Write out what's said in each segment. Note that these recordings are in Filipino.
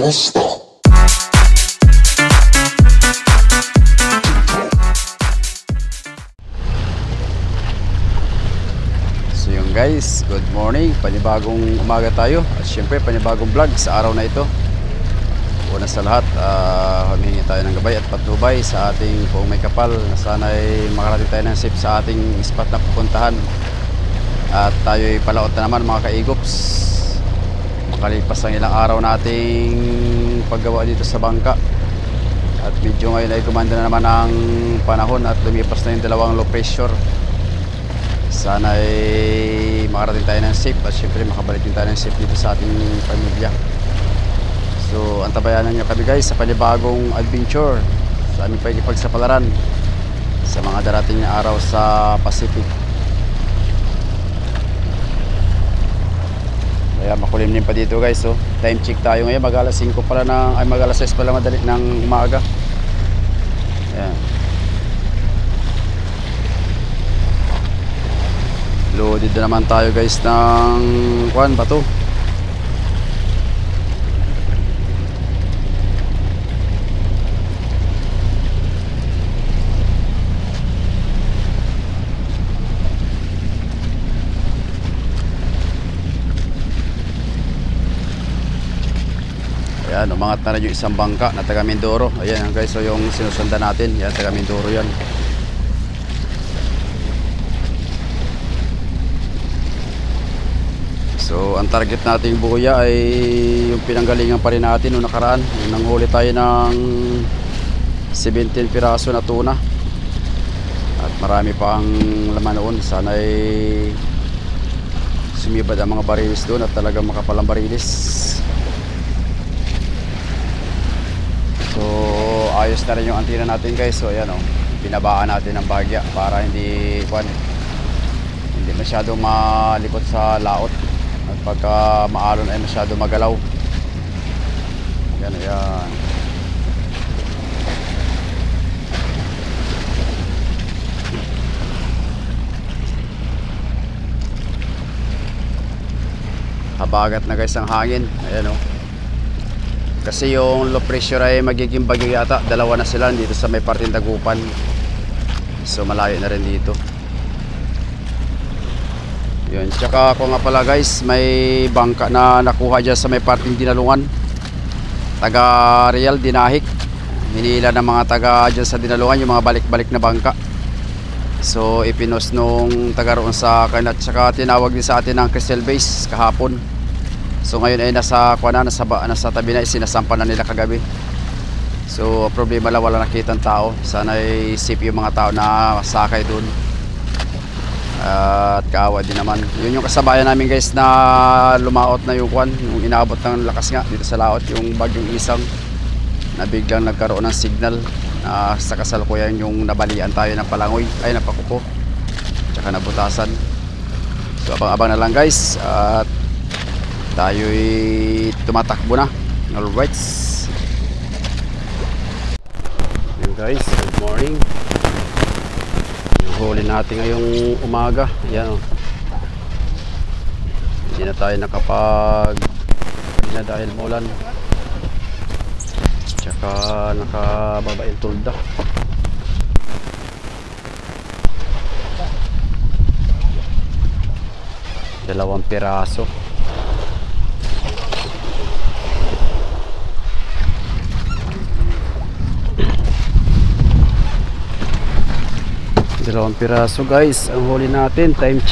Kamusta? So yun guys, good morning. Panibagong umaga tayo. At syempre panibagong vlog sa araw na ito. Una sa lahat, humihingi tayo ng gabay at patnubay sa ating buong may kapal na sana'y makarating tayo ng safe sa ating spot na pupuntahan. At tayo'y palaot na naman mga kaigops. Makalipas ang ilang araw nating paggawa dito sa bangka. At medyo ngayon ay gumanda na naman ang panahon at lumipas na yung dalawang low pressure. Sana'y makarating tayo ng safe at syempre makabalik din tayo ng safe dito sa ating pamilya. So antabayanan nyo kami guys sa panibagong adventure sa aming pakikipagsapalaran sa mga darating na araw sa Pacific. Kaya makulimlim pa dito guys. So time check tayo ngayon, mag alas 5 pala ng, ay mag alas 6 pala madali ng umaga. Ayan. Loaded na naman tayo guys ng kuwan ba to? Ayan, umangat na rin yung isang bangka na taga Mindoro. Ayan guys, so yung sinusundan natin, yan taga Mindoro yan. So ang target nating buya ay yung pinanggalingan pa rin natin noong nakaraan. Yung nanghuli tayo ng 17 piraso na tuna. At marami pa ang laman noon. Sana ay sumibad ang mga barilis doon at talagang makapalang barilis. So ayos na rin yung antina natin guys. So ayan o, binabaan natin ng bagya para hindi masyadong malikot sa laot. At pagka maalon ay masyado magalaw. Yan, ayan. Habagat na guys ang hangin. Ayan o. Kasi yung low pressure ay magiging bagyo yata. Dalawa na sila dito sa may parteng Dagupan. So malayo na rin dito. Yun, tsaka ako nga pala guys, may bangka na nakuha dyan sa may parting Dinalungan, taga Real Dinahik. Hinila ng mga taga dyan sa Dinalungan yung mga balik-balik na bangka. So ipinos nung taga roon sa akin at tsaka tinawag din sa atin ng Crystal Base kahapon. So ngayon ay nasa tabi na, sinasampa na nila kagabi. So problema lang, wala nakitang tao. Sana ay safe yung mga tao na sakay dun. At kaawa din naman. Yun yung kasabayan namin guys na lumaot na yung kwan, yung inaabot ng lakas nga dito sa laot, yung bagyong Isang na biglang nagkaroon ng signal na sa kasalukuyan yung nabalian tayo ng palangoy, ay napakuko, tsaka nabutasan. So abang-abang na lang guys at tayo'y tumatakbo na. Alright, yun guys, good morning. Huli natin ngayong umaga. Ayan o. Hindi na tayo dahil maulan. Tsaka nakababa yung tulda. Dalawang piraso. Dalawang piraso guys ang huli natin. Time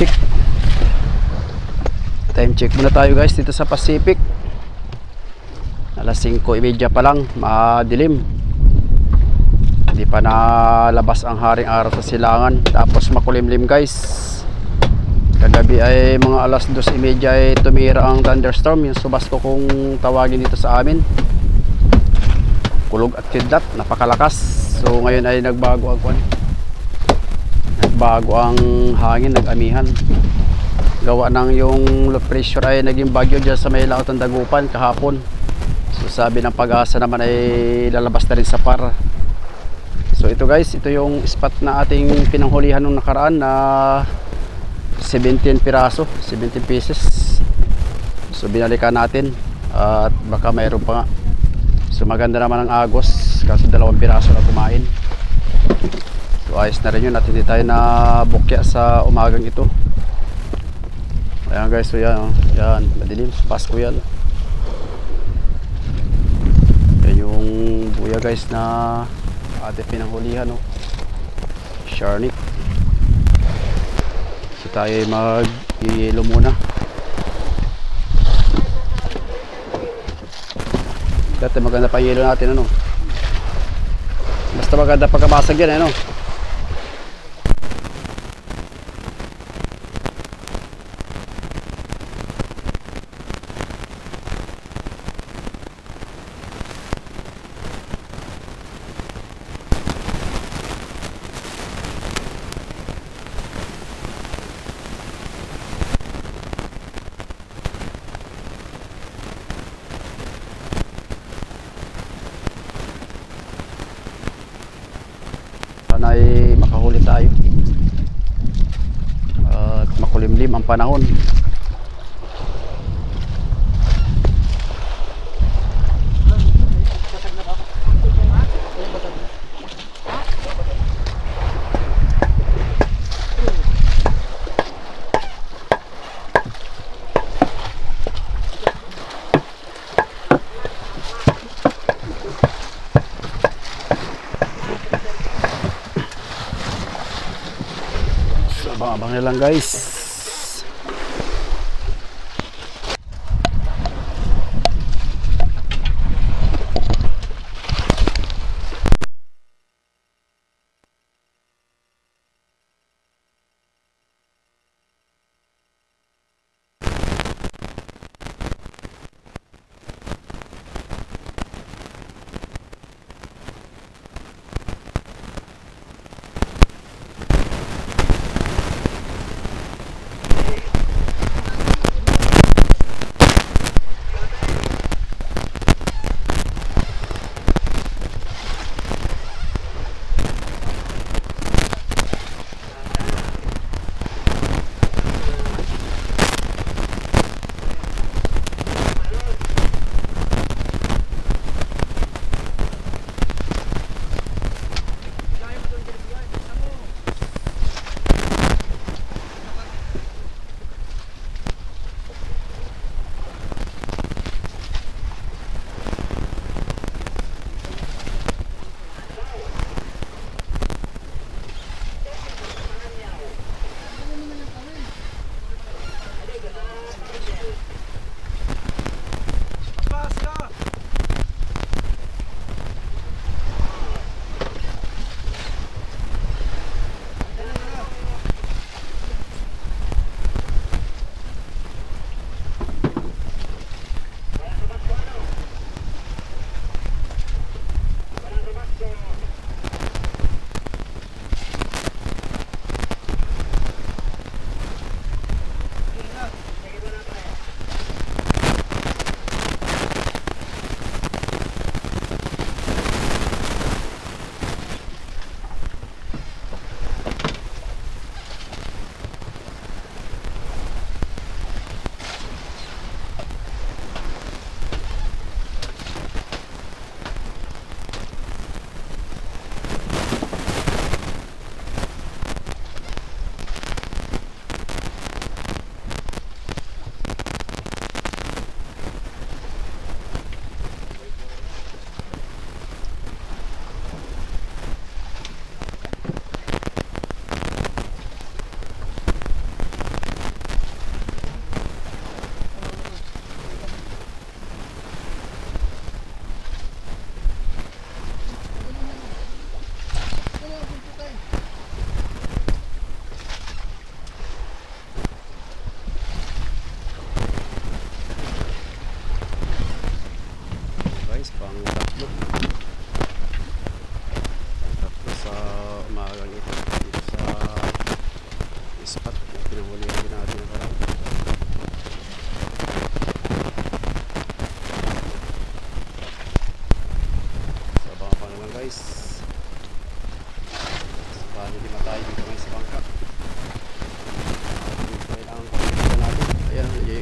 check muna tayo guys dito sa Pacific. Alas 5:30 pa lang, madilim, hindi pa nalabas ang haring araw sa silangan. Tapos makulimlim guys. Kagabi ay mga alas 2:30 ay tumira ang thunderstorm, yung subasco kung tawagin dito sa amin. Kulog at kidlat, napakalakas. So ngayon ay nagbago ang hangin, nag-amihan. Gawa ng yung low pressure ay naging bagyo dyan sa may laot ng Dagupan kahapon. So sabi ng Pag-asa naman ay lalabas na rin sa par. So ito guys, ito yung spot na ating pinanghulihan nung nakaraan na 17 piraso, 17 pieces. So binalikan natin at baka mayroon pa nga. So maganda naman ang agos, kaso 2 piraso na kumain. So ayos na rin yun at hindi tayo na bukya sa umagang ito. Ayan guys, so yan, oh. Yan, madilim, Pasko yan. Yan yung buya guys na ate pinanghulihan, oh. Sharnik. So tayo mag-iilo muna. Dati maganda pa yelo natin, ano. Basta maganda pagkabasag yan, ano. Sana ay makahuli tayo at makulimlim ang panahon. Abang-abang na lang guys.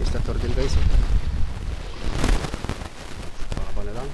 Estator din guys. Baka na lang.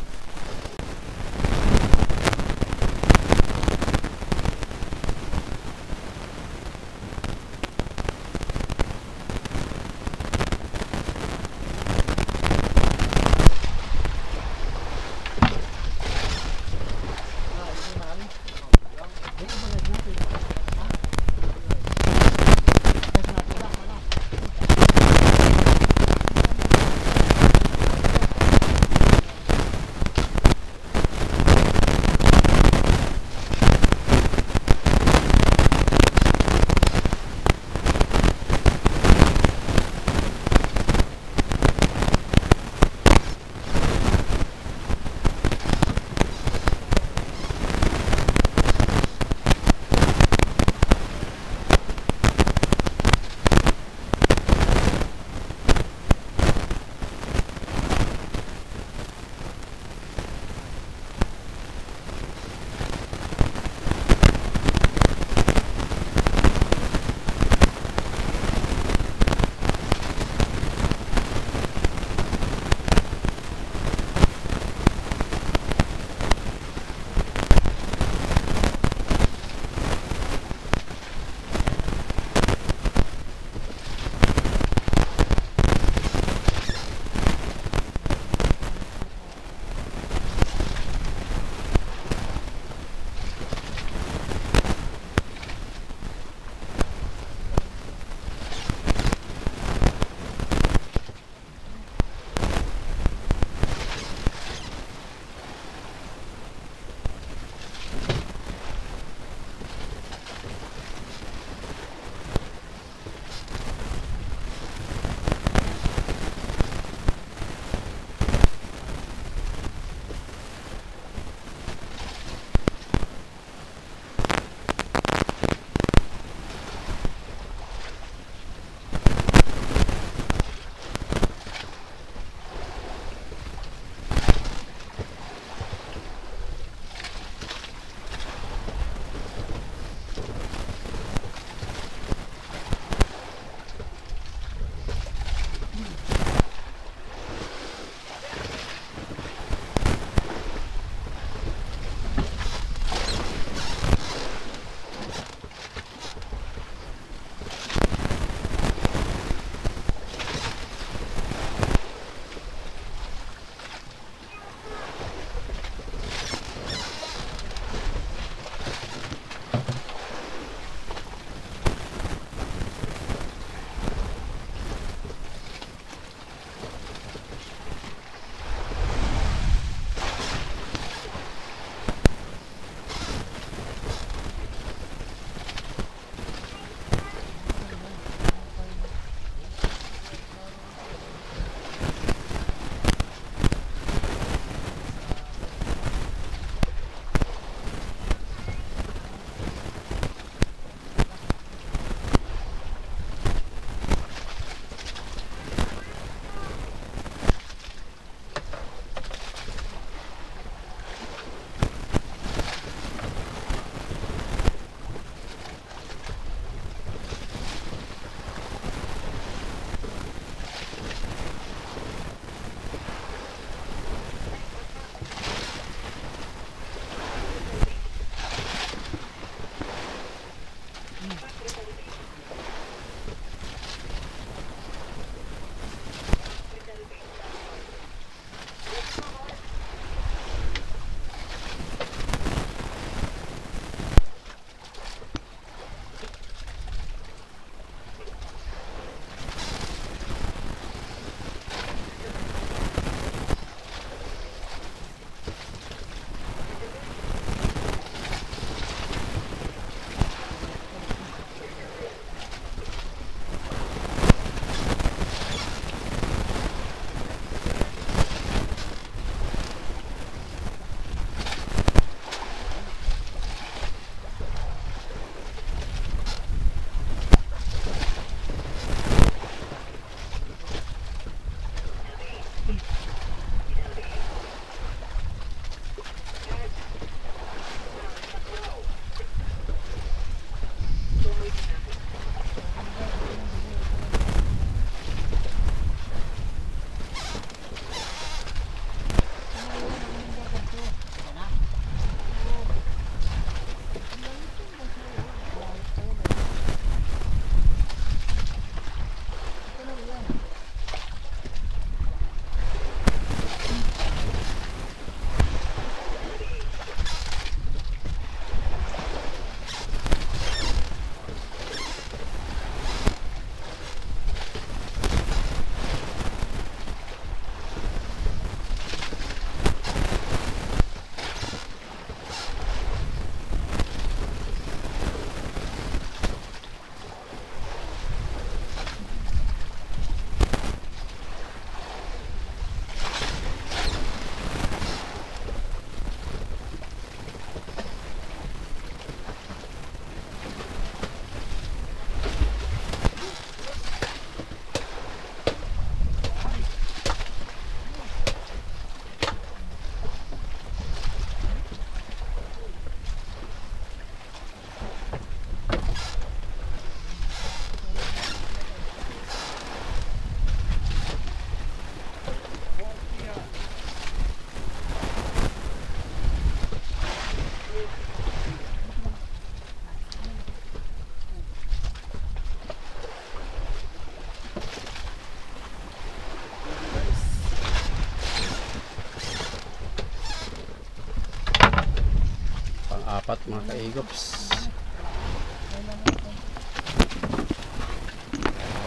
Igops.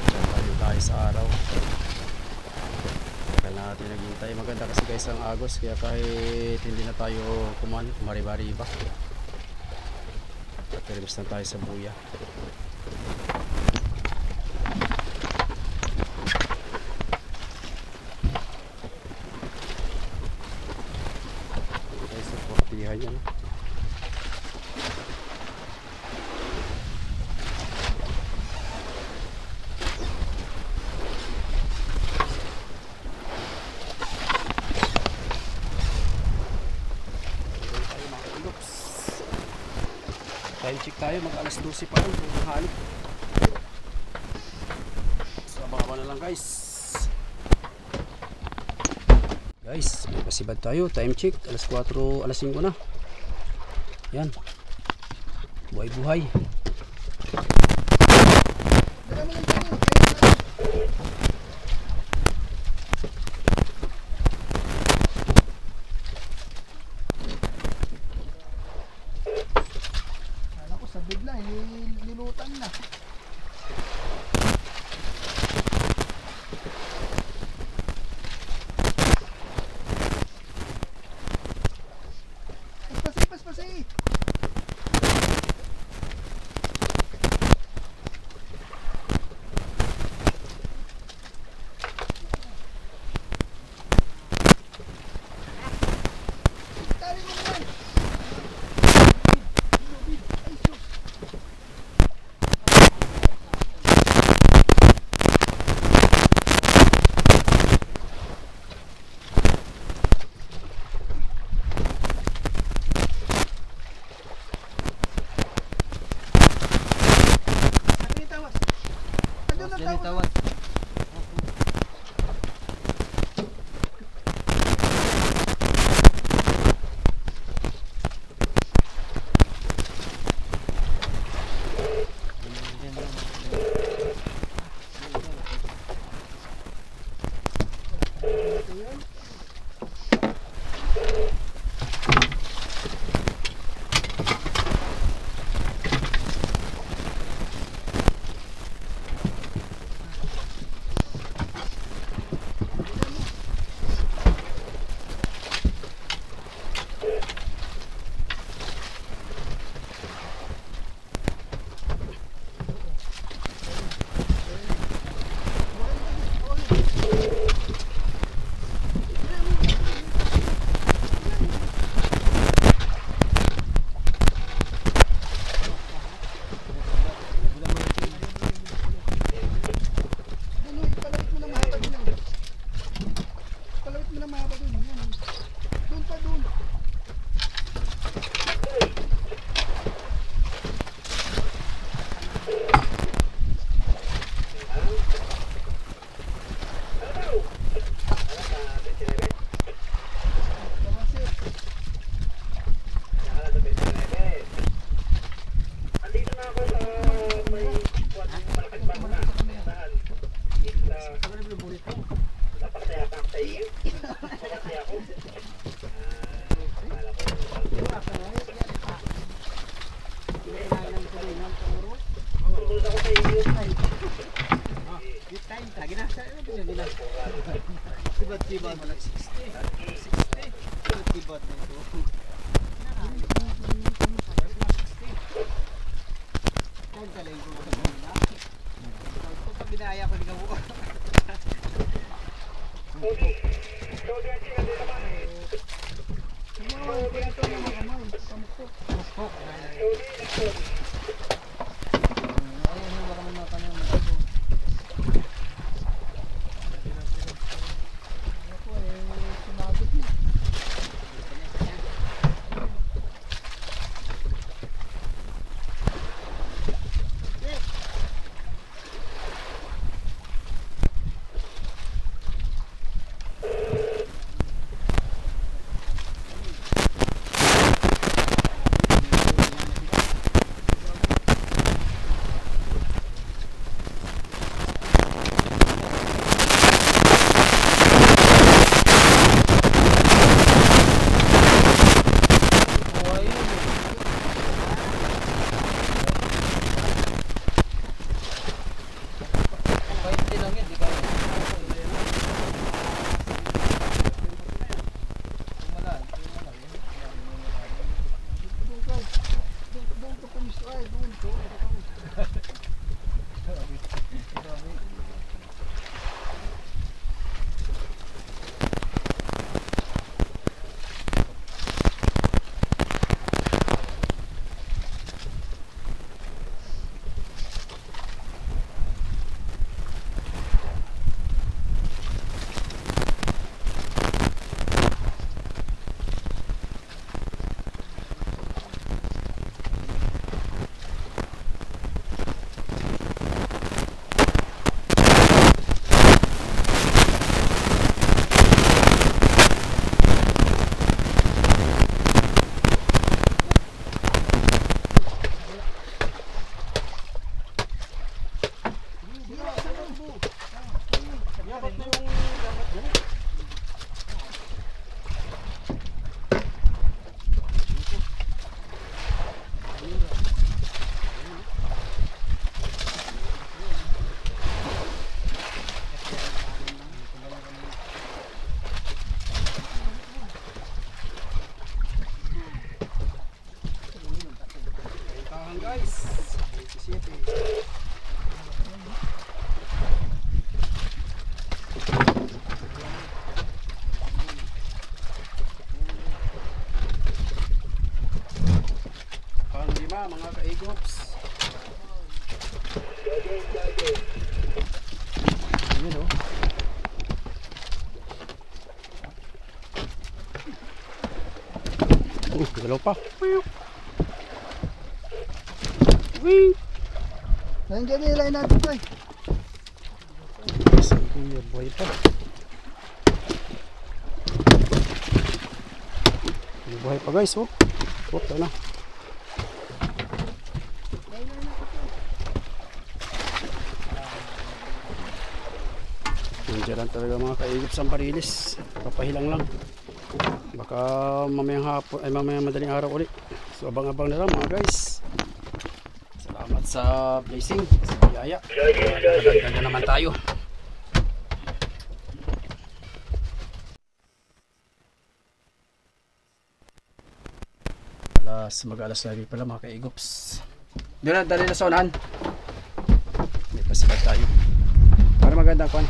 Tayo guys sa araw. Kaya natin naghintay. Maganda kasi guys ang agos. Kaya kahit hindi na tayo kumari-bari ba. Pag-release na tayo sa buya. Guys, sa portihan yan. Time check tayo, mag alas 12 pa lang kung halik. So abang-abang na lang guys. Guys, may pasibad tayo, time check, alas 4, alas 5 na. Yan. Buhay-buhay. Bigla, nilutan na. Pasi. Tari mo naman. Tawas. Sibat-sibat. 60. Sibat na ito. Kung talagang ko sa mga ito pa binaya ko ligaw ko. Dalaw pa. Wing. Nandiyan nila natin ko eh. Sige, buhay pa. Buhay pa guys, oh. Oh, tayo na. Nandiyan lang talaga mga kaigip sa Parilis. Papahilang lang. Baka mamayang hapon, ay mamayang madaling araw ulit. So abang-abang na lang mga guys. Salamat sa blessing, sa biyaya. Magdagdag na naman tayo. Mag-alas lagi pala mga kaigops. Doon na, dali na sa unahan. May pasilag tayo. Para maganda kwan.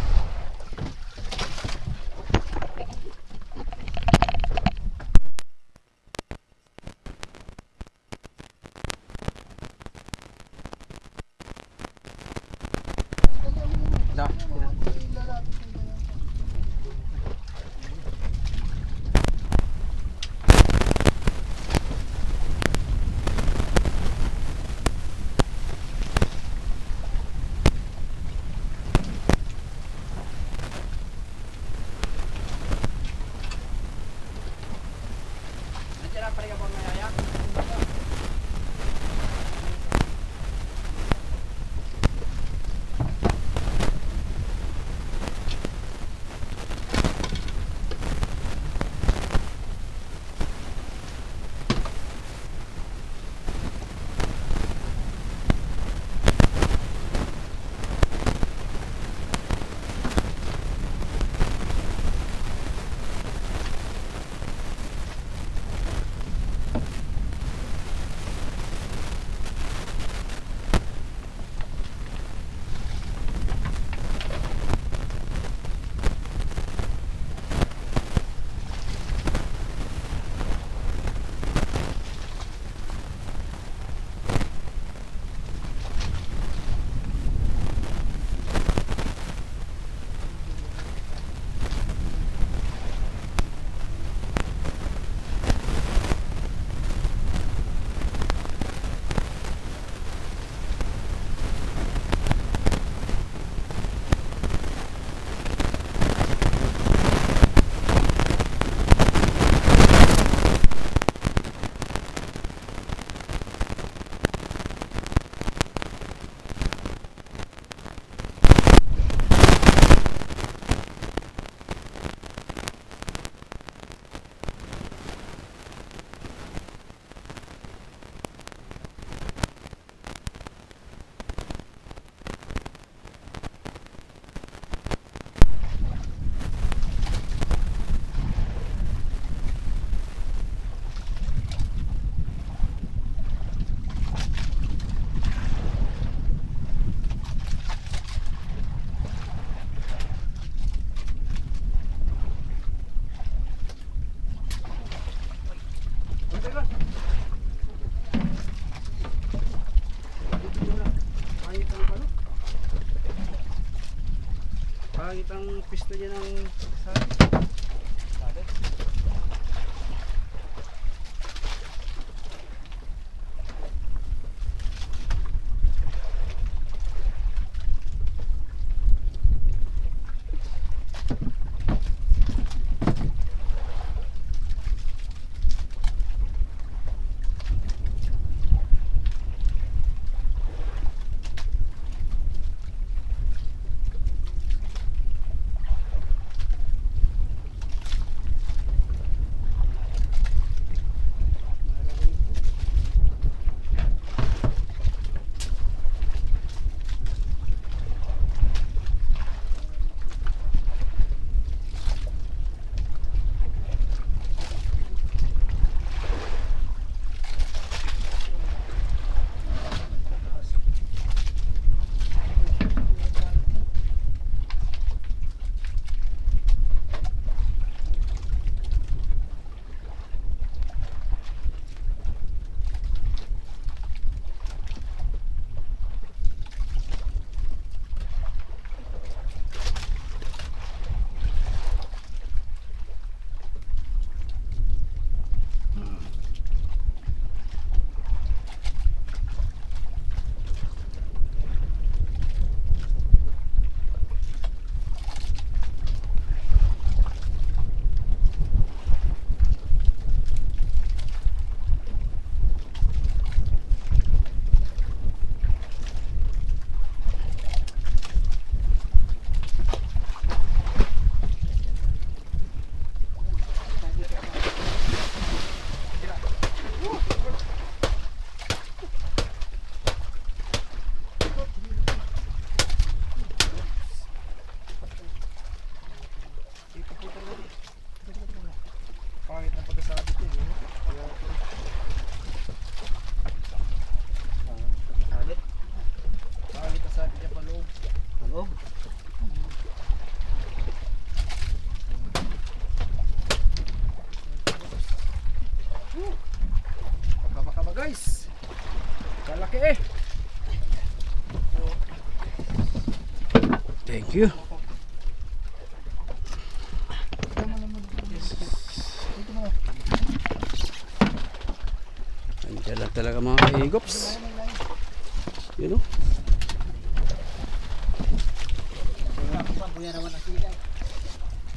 Pangit ang pista dyan ng sabi. Thank you. Andiyan lang talaga mga kaigops. Yun o.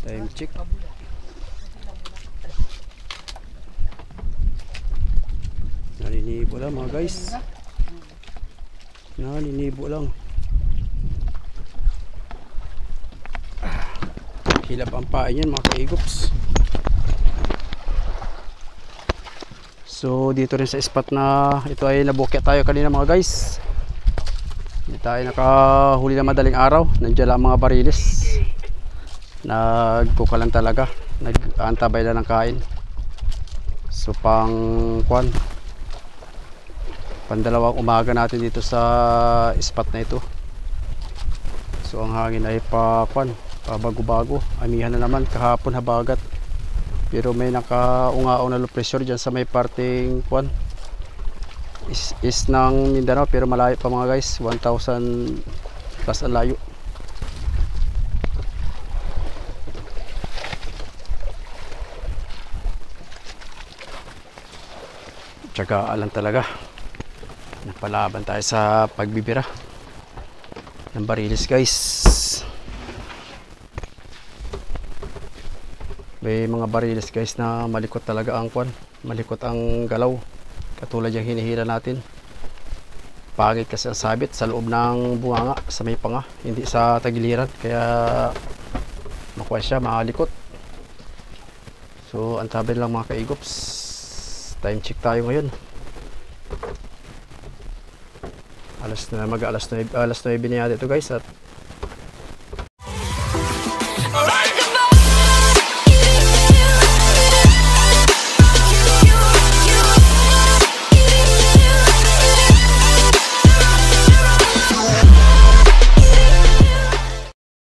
Time check. Nalinibo lang mga guys. Nalinibo lang. Hilap ang pain yan mga kaigops. So dito rin sa spot na ito ay nabukya tayo kanina mga guys. Hindi tayo nakahuli na madaling araw. Nandiyan lang mga bariles. Nagkuka lang talaga. Nag-antabay na ng kain. So pang pandalawang umaga natin dito sa spot na ito. So ang hangin ay pabago-bago. Amihan na naman kahapon habagat. Pero may nakaungaong na low pressure dyan sa may parting is ng Mindanao, pero malayo pa mga guys, 1,000 plus ang layo. Tsagaan lang talaga. Napalaban tayo sa pagbibira ng bariles guys. May mga bariles guys na malikot talaga ang malikot ang galaw. Katulad yung hinihila natin. Pagit kasi ang sabit sa loob ng bunganga, sa may panga, hindi sa tagiliran. Kaya makuha siya, malikot. So antabay lang mga kaigops. Time check tayo ngayon. Alas 9 na yata ito guys. At